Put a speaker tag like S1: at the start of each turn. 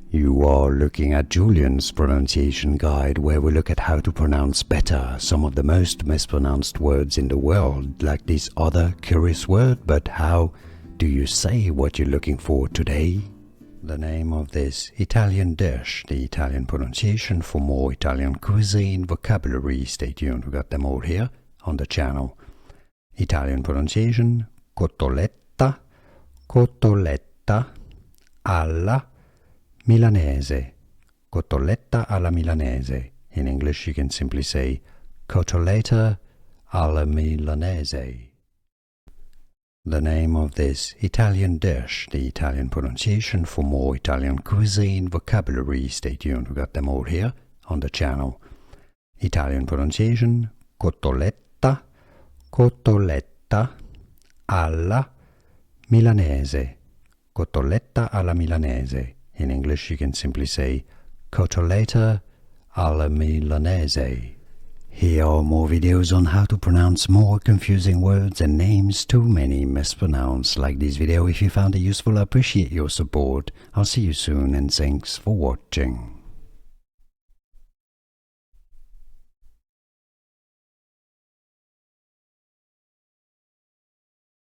S1: You are looking at Julian's pronunciation guide, where we look at how to pronounce better some of the most mispronounced words in the world, like this other curious word. But how do you say what you're looking for today? The name of this Italian dish, the Italian pronunciation for more Italian cuisine vocabulary. Stay tuned, we got them all here on the channel. Italian pronunciation, Cotoletta, Cotoletta alla Milanese, Cotoletta alla Milanese. In English you can simply say Cotoletta alla Milanese. The name of this Italian dish, the Italian pronunciation for more Italian cuisine vocabulary. Stay tuned, we got them all here on the channel. Italian pronunciation, Cotoletta, Cotoletta alla Milanese, Cotoletta alla Milanese. In English you can simply say Cotoletta alla Milanese. Here are more videos on how to pronounce more confusing words and names too many mispronounced. Like this video if you found it useful. I appreciate your support. I'll see you soon and thanks for watching.